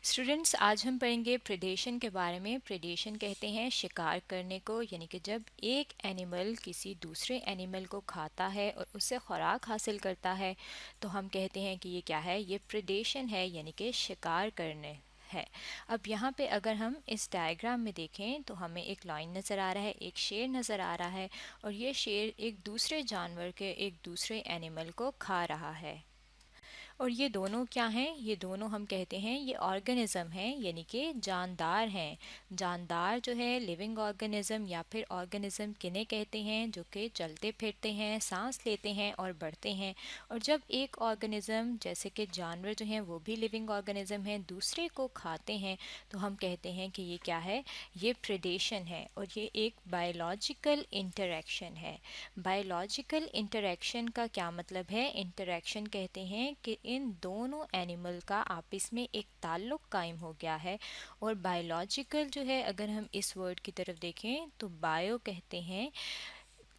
Students, आज हम पढ़ेंगे प्रेडेशन के बारे में। प्रेडेशन कहते हैं शिकार करने को, यानी कि जब एक एनिमल किसी दूसरे एनिमल को खाता है और उससे खुराक हासिल करता है तो हम कहते हैं कि ये क्या है, ये प्रेडेशन है, यानी कि शिकार करने है। अब यहाँ पे अगर हम इस डायग्राम में देखें तो हमें एक लाइन नज़र आ रहा है, एक शेर नज़र आ रहा है और ये शेर एक दूसरे जानवर के एक दूसरे एनिमल को खा रहा है। और ये दोनों क्या हैं, ये दोनों हम कहते हैं ये ऑर्गेनिज्म हैं, यानी कि जानदार हैं। जानदार जो है लिविंग ऑर्गेनिज्म या फिर ऑर्गेनिज्म किन्हें कहते हैं, जो कि चलते फिरते हैं, सांस लेते हैं और बढ़ते हैं। और जब एक ऑर्गेनिज्म जैसे कि जानवर जो हैं वो भी लिविंग ऑर्गेनिज्म हैं दूसरे को खाते हैं तो हम कहते हैं कि ये क्या है, ये प्रेडेशन है और ये एक बायोलॉजिकल इंटरेक्शन है। बायोलॉजिकल इंटरेक्शन का क्या मतलब है? इंटरेक्शन कहते हैं कि इन दोनों एनिमल का आपस में एक ताल्लुक कायम हो गया है। और बायोलॉजिकल जो है, अगर हम इस वर्ड की तरफ देखें तो बायो कहते हैं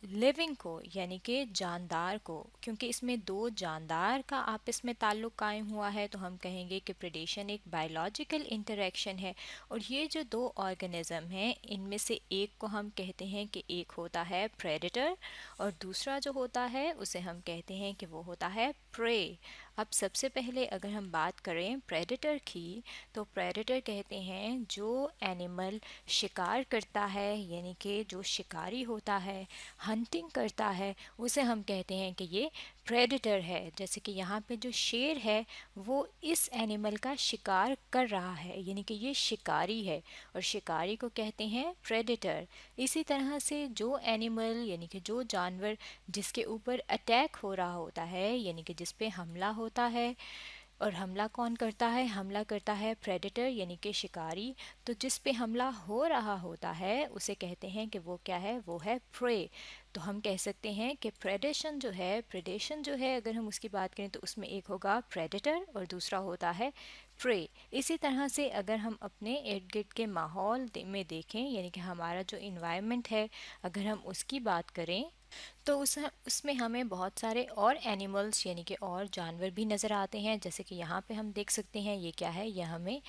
लिविंग को, यानी कि जानदार को, क्योंकि इसमें दो जानदार का आपस में ताल्लुक कायम हुआ है तो हम कहेंगे कि प्रेडेशन एक बायोलॉजिकल इंटरेक्शन है। और ये जो दो ऑर्गेनिज्म हैं इनमें से एक को हम कहते हैं कि एक होता है प्रेडेटर और दूसरा जो होता है उसे हम कहते हैं कि वो होता है प्रे। अब सबसे पहले अगर हम बात करें प्रेडेटर की तो प्रेडेटर कहते हैं जो एनिमल शिकार करता है, यानी कि जो शिकारी होता है, हंटिंग करता है, उसे हम कहते हैं कि ये प्रेडेटर है। जैसे कि यहाँ पे जो शेर है वो इस एनिमल का शिकार कर रहा है, यानी कि ये शिकारी है और शिकारी को कहते हैं प्रेडेटर। इसी तरह से जो एनिमल यानी कि जो जानवर जिसके ऊपर अटैक हो रहा होता है, यानी कि जिस पे हमला होता है, और हमला कौन करता है, हमला करता है प्रेडेटर यानी कि शिकारी। तो जिस पे हमला हो रहा होता है उसे कहते हैं कि वो क्या है, वो है प्रे। तो हम कह सकते हैं कि प्रेडेशन जो है अगर हम उसकी बात करें तो उसमें एक होगा प्रेडेटर और दूसरा होता है प्रे। इसी तरह से अगर हम अपने इर्द गिर्द के माहौल में देखें, यानी कि हमारा जो इन्वायरमेंट है अगर हम उसकी बात करें तो उसमें हमें बहुत सारे और एनिमल्स यानी कि और जानवर भी नज़र आते हैं। जैसे कि यहाँ पे हम देख सकते हैं ये क्या है, यह हमें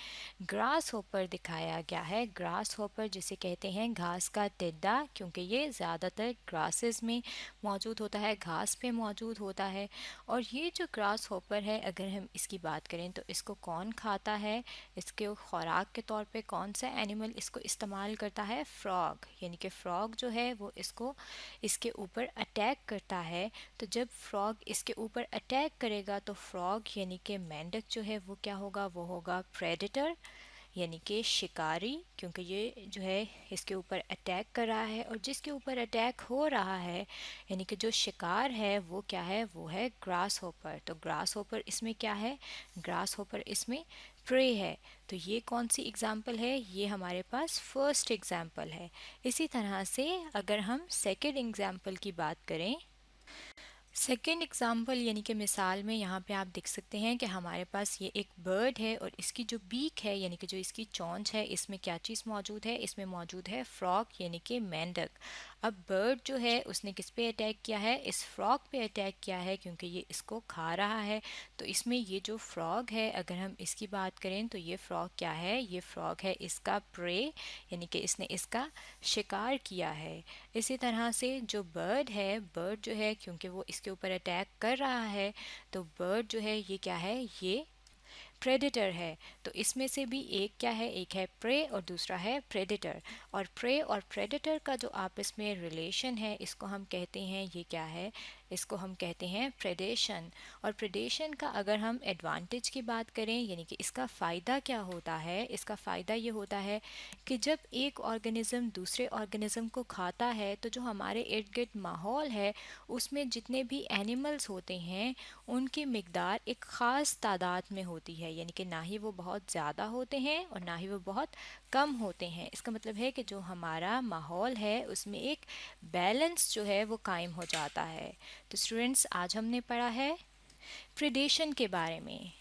ग्रास होपर दिखाया गया है। ग्रास होपर जिसे कहते हैं घास का टिड्डा, क्योंकि ये ज़्यादातर ग्रासेस में मौजूद होता है, घास पे मौजूद होता है। और ये जो ग्रास होपर है अगर हम इसकी बात करें तो इसको कौन खाता है, इसके खुराक के तौर पे कौन सा एनिमल इसको इस्तेमाल करता है, फ्रॉग। यानी कि फ्रॉग जो है वो इसको इसके ऊपर अटैक करता है। तो जब फ्रॉग इसके ऊपर अटैक करेगा तो फ्रॉग यानी कि मेंढक जो है वो क्या होगा, वो होगा प्रेडेटर यानी कि शिकारी, क्योंकि ये जो है इसके ऊपर अटैक कर रहा है। और जिसके ऊपर अटैक हो रहा है यानी कि जो शिकार है वो क्या है, वो है ग्रास होपर। तो ग्रास होपर इसमें क्या है, ग्रास होपर इसमें प्रे है। तो ये कौन सी एग्जाम्पल है, ये हमारे पास फर्स्ट एग्जाम्पल है। इसी तरह से अगर हम सेकंड एग्जाम्पल की बात करें, सेकेंड एग्जाम्पल यानी कि मिसाल में यहाँ पे आप देख सकते हैं कि हमारे पास ये एक बर्ड है और इसकी जो बीक है यानी कि जो इसकी चोंच है इसमें क्या चीज़ मौजूद है, इसमें मौजूद है फ्रॉग यानी कि मेंढक। अब बर्ड जो है उसने किस पे अटैक किया है, इस फ्रॉग पे अटैक किया है क्योंकि ये इसको खा रहा है। तो इसमें ये जो फ्रॉग है अगर हम इसकी बात करें तो ये फ्रॉग क्या है, ये फ्रॉग है इसका प्रे, यानी कि इसने इसका शिकार किया है। इसी तरह से जो बर्ड है, बर्ड जो है क्योंकि वो इसके ऊपर अटैक कर रहा है तो बर्ड जो है ये क्या है, ये प्रेडेटर है। तो इसमें से भी एक क्या है, एक है प्रे और दूसरा है प्रेडेटर। और प्रे और प्रेडेटर का जो आपस में रिलेशन है इसको हम कहते हैं, ये क्या है, इसको हम कहते हैं प्रेडेशन। और प्रेडेशन का अगर हम एडवांटेज की बात करें यानी कि इसका फ़ायदा क्या होता है, इसका फ़ायदा ये होता है कि जब एक ऑर्गेनिज़म दूसरे ऑर्गेनिज़म को खाता है तो जो हमारे इर्द गिर्द माहौल है उसमें जितने भी एनिमल्स होते हैं उनकी मिकदार एक ख़ास तादाद में होती है, यानी कि ना ही वो बहुत ज़्यादा होते हैं और ना ही वो बहुत कम होते हैं। इसका मतलब है कि जो हमारा माहौल है उसमें एक बैलेंस जो है वो कायम हो जाता है। तो स्टूडेंट्स, आज हमने पढ़ा है प्रेडेशन के बारे में।